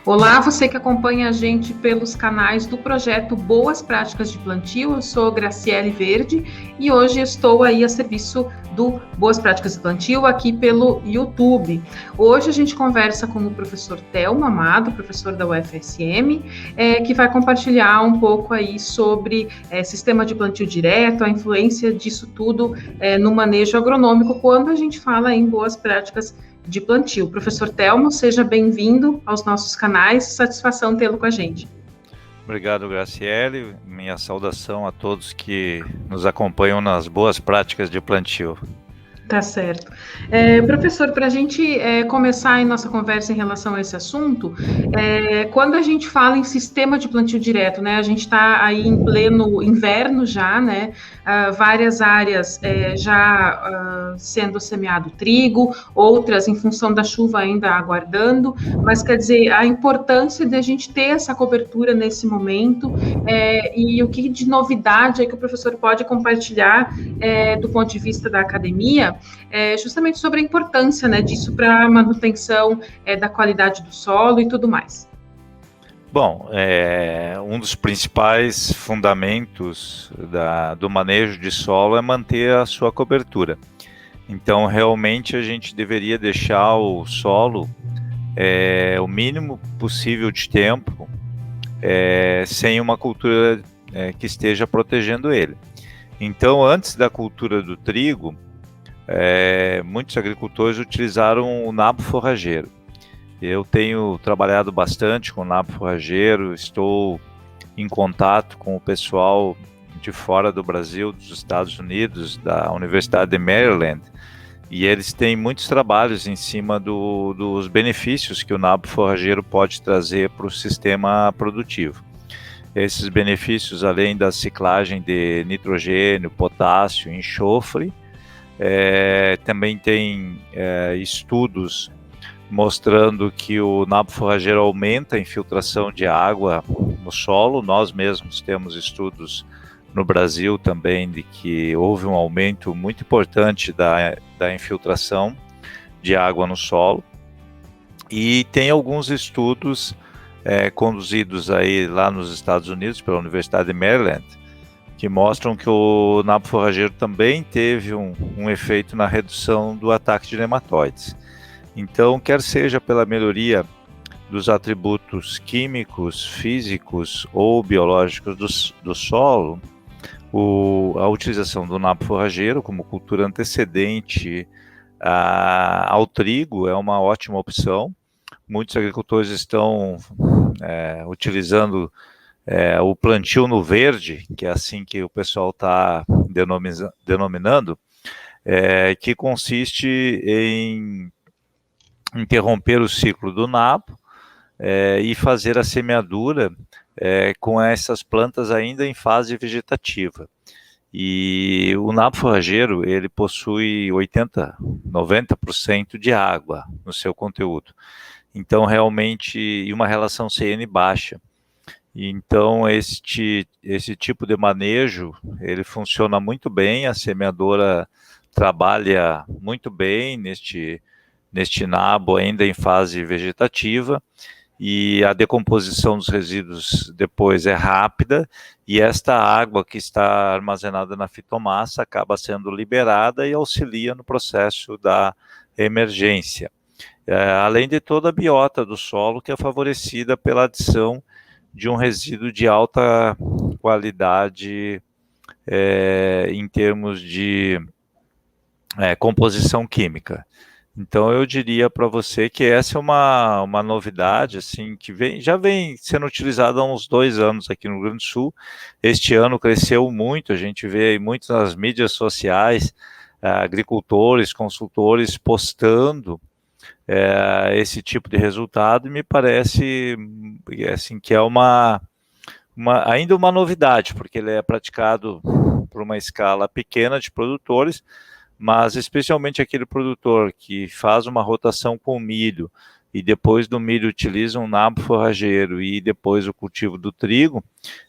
Olá, você que acompanha a gente pelos canais do projeto Boas Práticas de Plantio. Eu sou Graciele Verde e hoje estou aí a serviço do Boas Práticas de Plantio aqui pelo YouTube. Hoje a gente conversa com o professor Telmo Amado, professor da UFSM, que vai compartilhar um pouco aí sobre sistema de plantio direto, a influência disso tudo no manejo agronômico quando a gente fala em boas práticas de plantio. Professor Telmo, seja bem-vindo aos nossos canais, satisfação tê-lo com a gente. Obrigado, Graciele. Minha saudação a todos que nos acompanham nas boas práticas de plantio. Tá certo. Professor, para a gente começar a nossa conversa em relação a esse assunto, quando a gente fala em sistema de plantio direto, né, a gente está aí em pleno inverno já, né, várias áreas já sendo semeado trigo, outras em função da chuva ainda aguardando, mas quer dizer, a importância de a gente ter essa cobertura nesse momento e o que de novidade é que o professor pode compartilhar do ponto de vista da academia, justamente sobre a importância, né, disso para a manutenção da qualidade do solo e tudo mais. Bom, um dos principais fundamentos do manejo de solo é manter a sua cobertura. Então, realmente, a gente deveria deixar o solo o mínimo possível de tempo sem uma cultura que esteja protegendo ele. Então, antes da cultura do trigo, muitos agricultores utilizaram o nabo forrageiro. Eu tenho trabalhado bastante com o nabo forrageiro, estou em contato com o pessoal de fora do Brasil, dos Estados Unidos, da Universidade de Maryland, e eles têm muitos trabalhos em cima dos benefícios que o nabo forrageiro pode trazer para o sistema produtivo. Esses benefícios, além da ciclagem de nitrogênio, potássio, enxofre, também tem estudos mostrando que o nabo forrageiro aumenta a infiltração de água no solo. Nós mesmos temos estudos no Brasil também de que houve um aumento muito importante da infiltração de água no solo. E tem alguns estudos conduzidos aí lá nos Estados Unidos pela Universidade de Maryland, que mostram que o nabo forrageiro também teve um efeito na redução do ataque de nematóides. Então, quer seja pela melhoria dos atributos químicos, físicos ou biológicos do solo, a utilização do nabo forrageiro como cultura antecedente ao trigo é uma ótima opção. Muitos agricultores estão utilizando o plantio no verde, que é assim que o pessoal está denominando, que consiste em interromper o ciclo do nabo e fazer a semeadura com essas plantas ainda em fase vegetativa. E o nabo forrageiro, ele possui 90% de água no seu conteúdo. Então, realmente, e uma relação CN baixa. Então, esse tipo de manejo, ele funciona muito bem, a semeadora trabalha muito bem neste nabo ainda em fase vegetativa, e a decomposição dos resíduos depois é rápida, e esta água que está armazenada na fitomassa acaba sendo liberada e auxilia no processo da emergência. Além de toda a biota do solo, que é favorecida pela adição de um resíduo de alta qualidade em termos de composição química. Então, eu diria para você que essa é uma novidade assim, que já vem sendo utilizada há uns 2 anos aqui no Rio Grande do Sul. Este ano cresceu muito, a gente vê muito nas mídias sociais, agricultores, consultores postando esse tipo de resultado, e me parece assim, que é ainda uma novidade, porque ele é praticado por uma escala pequena de produtores, mas especialmente aquele produtor que faz uma rotação com milho e depois do milho utiliza um nabo forrageiro e depois o cultivo do trigo,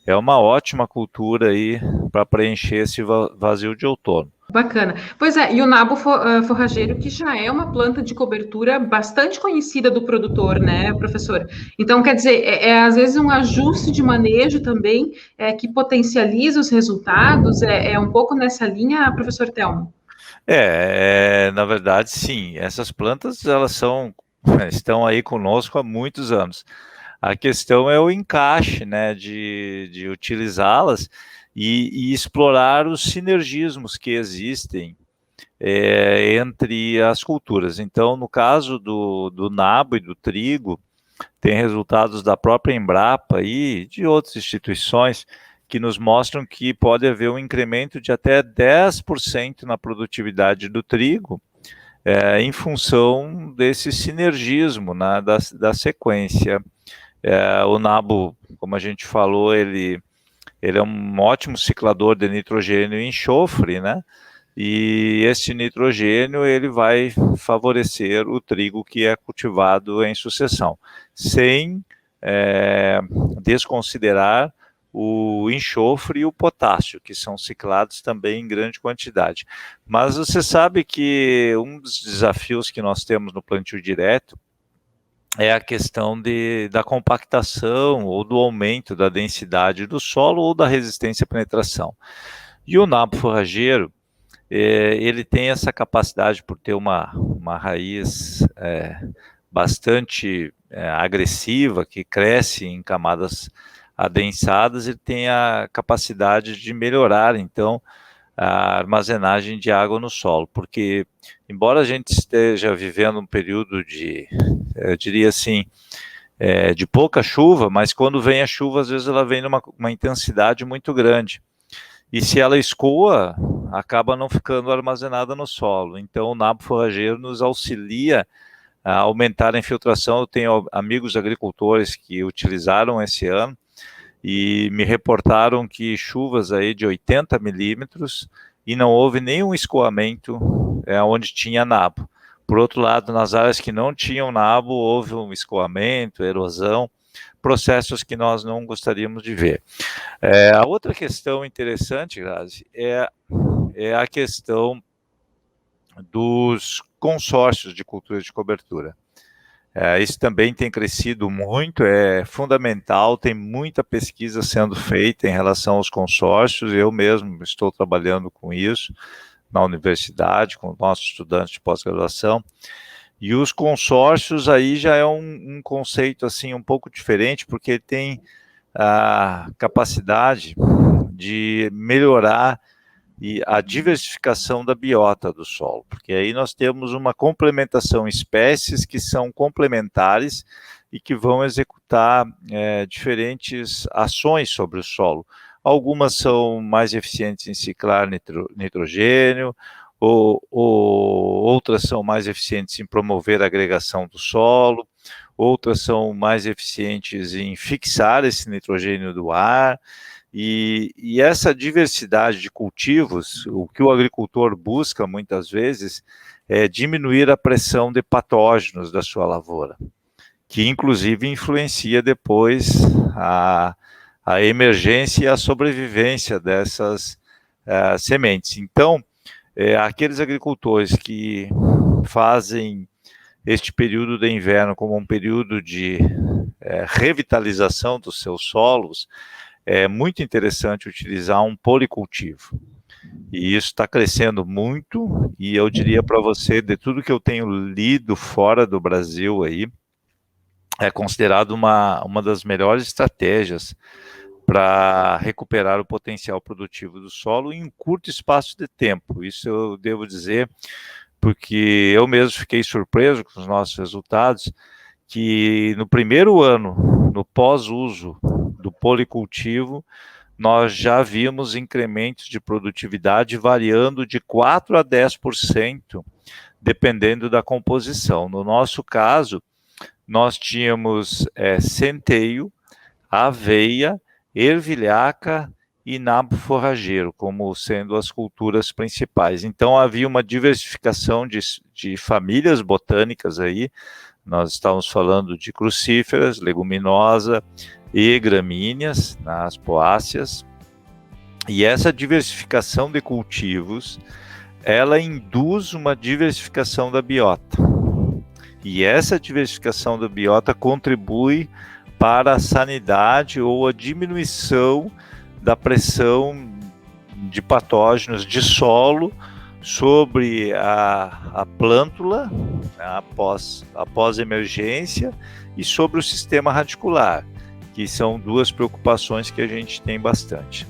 é uma ótima cultura aí para preencher esse vazio de outono. Bacana. Pois é, e o nabo forrageiro, que já é uma planta de cobertura bastante conhecida do produtor, né, professor? Então, quer dizer, às vezes um ajuste de manejo também que potencializa os resultados, é um pouco nessa linha, professor Telmo? Na verdade, sim. Essas plantas, elas estão aí conosco há muitos anos. A questão é o encaixe, né, de utilizá-las e explorar os sinergismos que existem entre as culturas. Então, no caso do nabo e do trigo, tem resultados da própria Embrapa e de outras instituições que nos mostram que pode haver um incremento de até 10% na produtividade do trigo, em função desse sinergismo, né, da sequência. O nabo, como a gente falou, ele é um ótimo ciclador de nitrogênio e enxofre, né? E esse nitrogênio ele vai favorecer o trigo que é cultivado em sucessão, sem desconsiderar o enxofre e o potássio, que são ciclados também em grande quantidade. Mas você sabe que um dos desafios que nós temos no plantio direto é a questão da compactação ou do aumento da densidade do solo ou da resistência à penetração. E o nabo forrageiro, ele tem essa capacidade, por ter uma raiz bastante agressiva, que cresce em camadas adensadas, ele tem a capacidade de melhorar, então, a armazenagem de água no solo, porque, embora a gente esteja vivendo um período eu diria assim, de pouca chuva, mas quando vem a chuva, às vezes ela vem numa intensidade muito grande. E se ela escoa, acaba não ficando armazenada no solo. Então, o nabo forrageiro nos auxilia a aumentar a infiltração. Eu tenho amigos agricultores que utilizaram esse ano e me reportaram que chuvas aí de 80 milímetros e não houve nenhum escoamento onde tinha nabo. Por outro lado, nas áreas que não tinham nabo, houve um escoamento, erosão, processos que nós não gostaríamos de ver. A outra questão interessante, Grazi, é a questão dos consórcios de cultura de cobertura. Isso também tem crescido muito, é fundamental, tem muita pesquisa sendo feita em relação aos consórcios, eu mesmo estou trabalhando com isso na universidade, com nossos estudantes de pós-graduação, e os consórcios aí já é um conceito assim um pouco diferente, porque ele tem a capacidade de melhorar a diversificação da biota do solo, porque aí nós temos uma complementação, espécies que são complementares e que vão executar diferentes ações sobre o solo. Algumas são mais eficientes em ciclar nitrogênio, ou outras são mais eficientes em promover a agregação do solo, outras são mais eficientes em fixar esse nitrogênio do ar. E essa diversidade de cultivos, o que o agricultor busca muitas vezes é diminuir a pressão de patógenos da sua lavoura, que inclusive influencia depois a emergência e a sobrevivência dessas sementes. Então, aqueles agricultores que fazem este período de inverno como um período de revitalização dos seus solos, é muito interessante utilizar um policultivo. E isso está crescendo muito, e eu diria para você, de tudo que eu tenho lido fora do Brasil aí, é considerado uma das melhores estratégias para recuperar o potencial produtivo do solo em um curto espaço de tempo. Isso eu devo dizer, porque eu mesmo fiquei surpreso com os nossos resultados, que no primeiro ano, no pós-uso do policultivo, nós já vimos incrementos de produtividade variando de 4% a 10%, dependendo da composição. No nosso caso, nós tínhamos centeio, aveia, ervilhaca e nabo forrageiro, como sendo as culturas principais. Então, havia uma diversificação de famílias botânicas aí. Nós estávamos falando de crucíferas, leguminosa e gramíneas, as poáceas. E essa diversificação de cultivos ela induz uma diversificação da biota. E essa diversificação da biota contribui para a sanidade ou a diminuição da pressão de patógenos de solo sobre a plântula, né, após emergência, e sobre o sistema radicular, que são duas preocupações que a gente tem bastante.